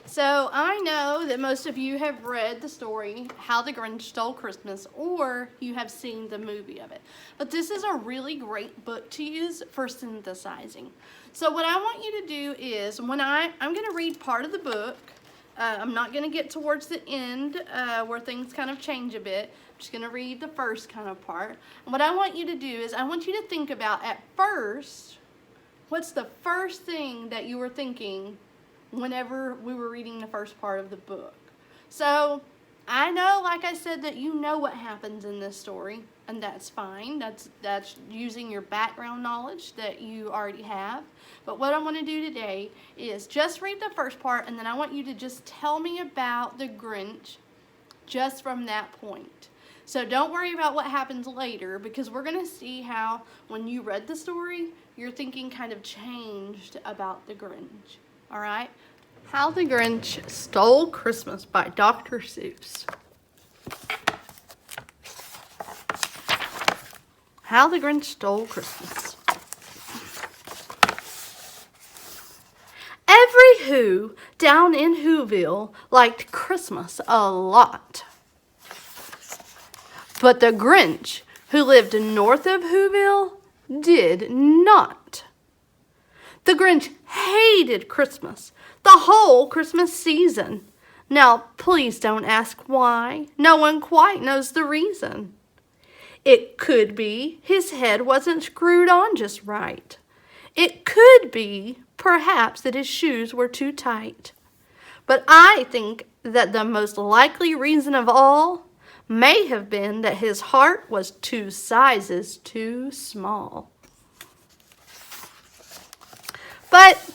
So I know that most of you have read the story, How the Grinch Stole Christmas, or you have seen the movie of it. But this is a really great book to use for synthesizing. So what I want you to do is, I'm going to read part of the book. I'm not going to get towards the end where things kind of change a bit. I'm just going to read the first kind of part. And what I want you to do is, I want you to think about at first, what's the first thing that you were thinking whenever we were reading the first part of the book. So I know, like I said, that you know what happens in this story, and that's fine. That's using your background knowledge that you already have. But what I want to do today is just read the first part, and then I want you to just tell me about the Grinch just from that point. So don't worry about what happens later, because we're going to see how when you read the story, your thinking kind of changed about the Grinch. All right? How the Grinch Stole Christmas by Dr. Seuss. How the Grinch Stole Christmas. Every Who down in Whoville liked Christmas a lot. But the Grinch, who lived north of Whoville, did not. The Grinch hated Christmas, the whole Christmas season. Now, please don't ask why. No one quite knows the reason. It could be his head wasn't screwed on just right. It could be, perhaps, that his shoes were too tight. But I think that the most likely reason of all may have been that his heart was 2 sizes too small. But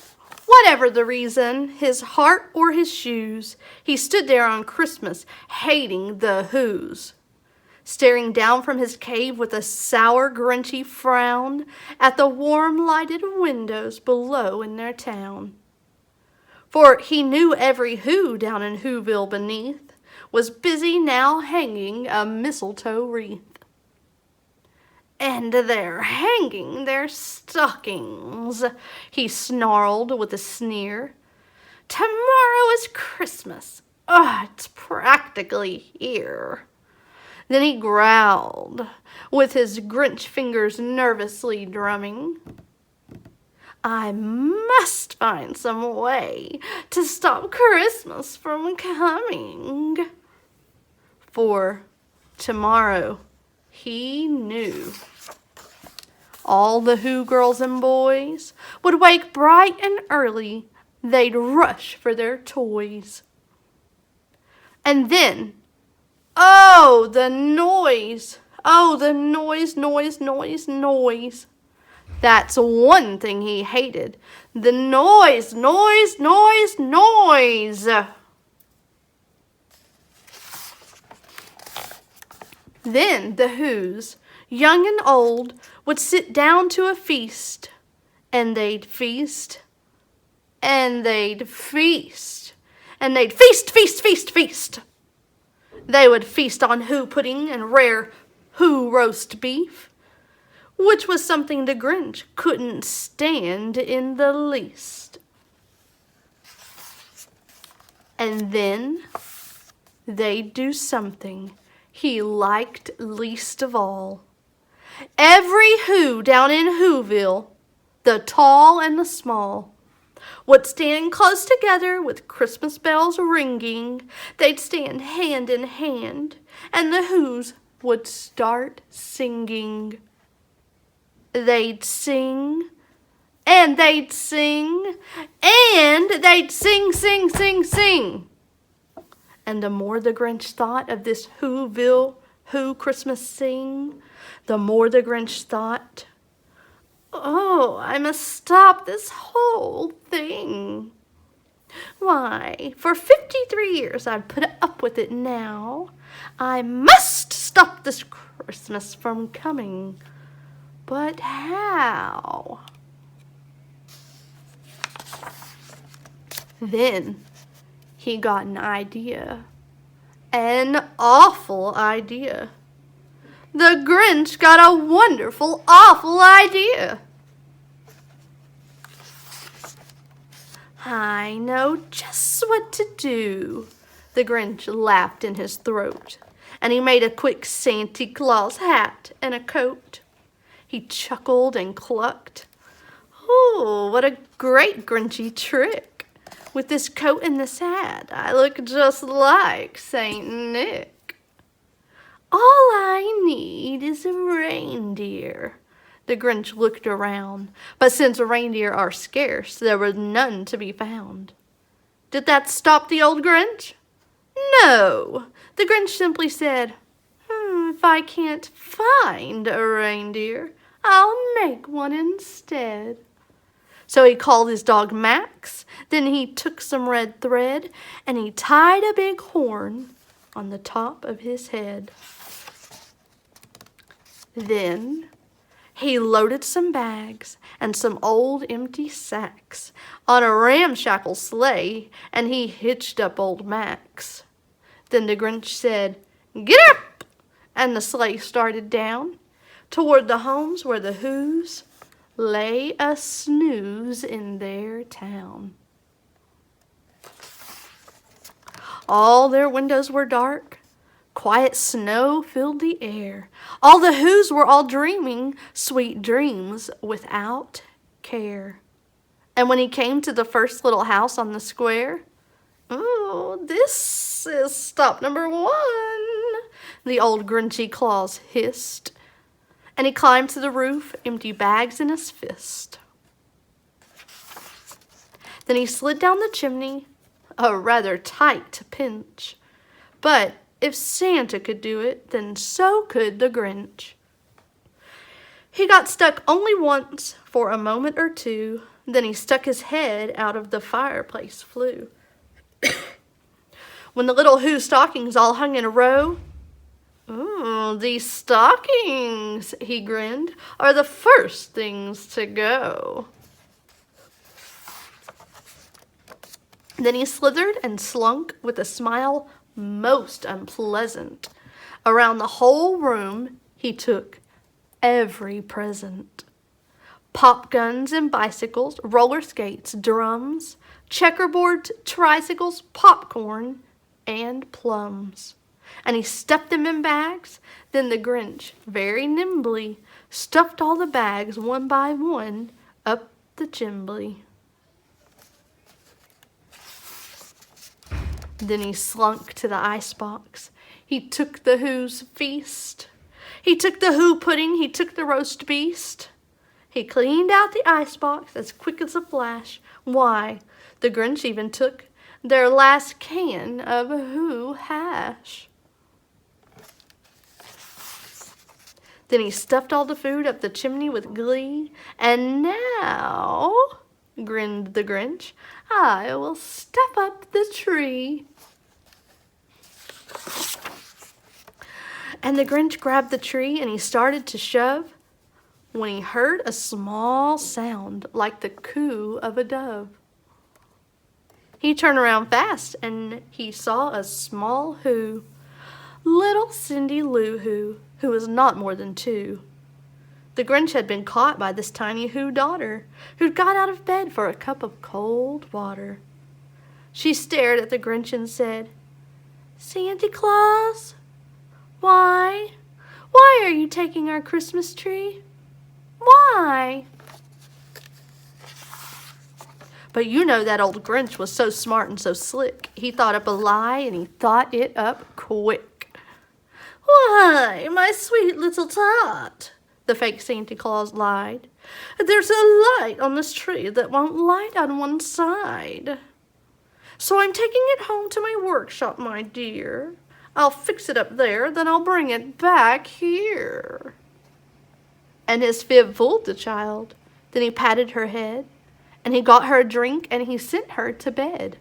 whatever the reason, his heart or his shoes, he stood there on Christmas hating the Whos, staring down from his cave with a sour, grinchy frown at the warm lighted windows below in their town. For he knew every Who down in Whoville beneath was busy now hanging a mistletoe wreath. And they're hanging their stockings, he snarled with a sneer. Tomorrow is Christmas. It's practically here. Then he growled, with his Grinch fingers nervously drumming. I must find some way to stop Christmas from coming. For tomorrow, he knew, all the Who girls and boys would wake bright and early. They'd rush for their toys. And then, oh, the noise. Oh, the noise, noise, noise, noise. That's one thing he hated. The noise, noise, noise, noise. Then the Whos, young and old, would sit down to a feast, and they'd feast, and they'd feast, and they'd feast, feast, feast, feast. They would feast on Who pudding and rare Who roast beef, which was something the Grinch couldn't stand in the least. And then they'd do something he liked least of all. Every Who down in Whoville, the tall and the small, would stand close together with Christmas bells ringing. They'd stand hand in hand, and the Whos would start singing. They'd sing, and they'd sing, and they'd sing, sing, sing, sing. And the more the Grinch thought of this Whoville Who Christmas sing, the more the Grinch thought, oh, I must stop this whole thing. Why, for 53 years I've put up with it now. I must stop this Christmas from coming. But how? Then he got an idea. An awful idea. The Grinch got a wonderful, awful idea. I know just what to do. The Grinch laughed in his throat, and he made a quick Santa Claus hat and a coat. He chuckled and clucked. Oh, what a great Grinchy trick! With this coat and this hat, I look just like Saint Nick. All I need is a reindeer. The Grinch looked around, but since reindeer are scarce, there were none to be found. Did that stop the old Grinch? No, the Grinch simply said, if I can't find a reindeer, I'll make one instead. So he called his dog Max, then he took some red thread, and he tied a big horn on the top of his head. Then he loaded some bags and some old empty sacks on a ramshackle sleigh, and he hitched up old Max. Then the Grinch said, "Get up!" and the sleigh started down toward the homes where the Who's lay a snooze in their town. All their windows were dark. Quiet snow filled the air. All the Who's were all dreaming sweet dreams without care. And when he came to the first little house on the square, "Oh, this is stop number 1, the old Grinchy Claus hissed. And he climbed to the roof, empty bags in his fist. Then he slid down the chimney, a rather tight pinch. But if Santa could do it, then so could the Grinch. He got stuck only once for a moment or two, then he stuck his head out of the fireplace flue. When the little Who stockings all hung in a row, "Ooh, these stockings," he grinned, "are the first things to go." Then he slithered and slunk with a smile most unpleasant. Around the whole room he took every present. Pop guns and bicycles, roller skates, drums, checkerboards, tricycles, popcorn, and plums. And he stuffed them in bags. Then the Grinch, very nimbly, stuffed all the bags one by one up the chimbley. Then he slunk to the icebox. He took the Who's feast. He took the Who pudding. He took the roast beast. He cleaned out the icebox as quick as a flash. Why, the Grinch even took their last can of Who hash. Then he stuffed all the food up the chimney with glee. And now, grinned the Grinch, I will stuff up the tree. And the Grinch grabbed the tree and he started to shove when he heard a small sound like the coo of a dove. He turned around fast and he saw a small Who, little Cindy Lou who was not more than 2. The Grinch had been caught by this tiny Who daughter, who'd got out of bed for a cup of cold water. She stared at the Grinch and said, "Santa Claus, why are you taking our Christmas tree? Why?" But you know that old Grinch was so smart and so slick. He thought up a lie and he thought it up quick. "Why, my sweet little tot," the fake Santa Claus lied, "there's a light on this tree that won't light on one side. So I'm taking it home to my workshop, my dear. I'll fix it up there, then I'll bring it back here." And his fib fooled the child. Then he patted her head, and he got her a drink, and he sent her to bed.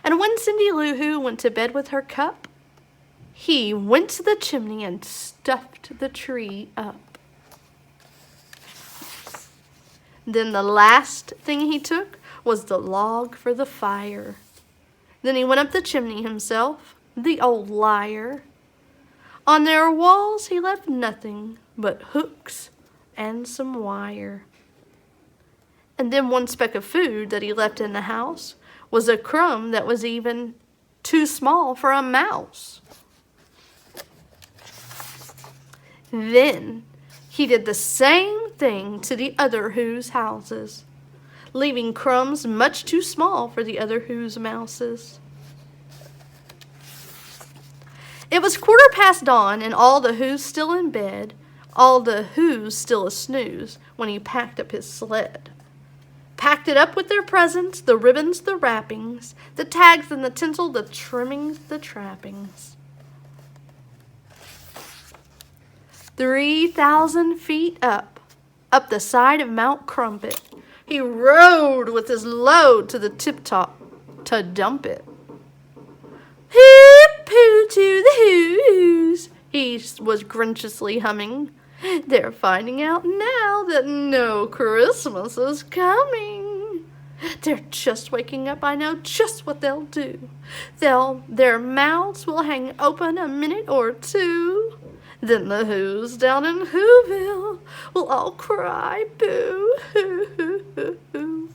And when Cindy Lou Who went to bed with her cup, he went to the chimney and stuffed the tree up. Then the last thing he took was the log for the fire. Then he went up the chimney himself, the old liar. On their walls he left nothing but hooks and some wire. And then one speck of food that he left in the house was a crumb that was even too small for a mouse. Then he did the same thing to the other Who's houses, leaving crumbs much too small for the other Who's mouses. It was dawn and all the Who's still in bed, all the Who's still a snooze, when he packed up his sled. Packed it up with their presents, the ribbons, the wrappings, the tags and the tinsel, the trimmings, the trappings. 3,000 feet up the side of Mount Crumpet, he rode with his load to the tip-top to dump it. Hip-hoo to the Who's, he was Grinchiously humming. They're finding out now that no Christmas is coming. They're just waking up, I know just what they'll do. Their mouths will hang open a minute or two. Then the Who's down in Whoville will all cry boo hoo hoo hoo hoo.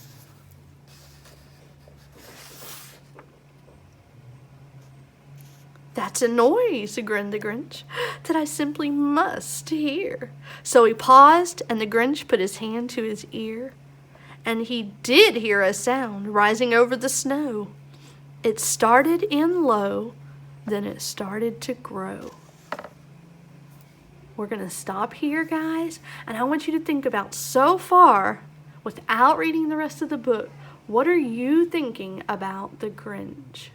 That's a noise, grinned the Grinch, that I simply must hear. So he paused, and the Grinch put his hand to his ear. And he did hear a sound rising over the snow. It started in low, then it started to grow. We're going to stop here, guys, and I want you to think about so far, without reading the rest of the book, what are you thinking about the Grinch?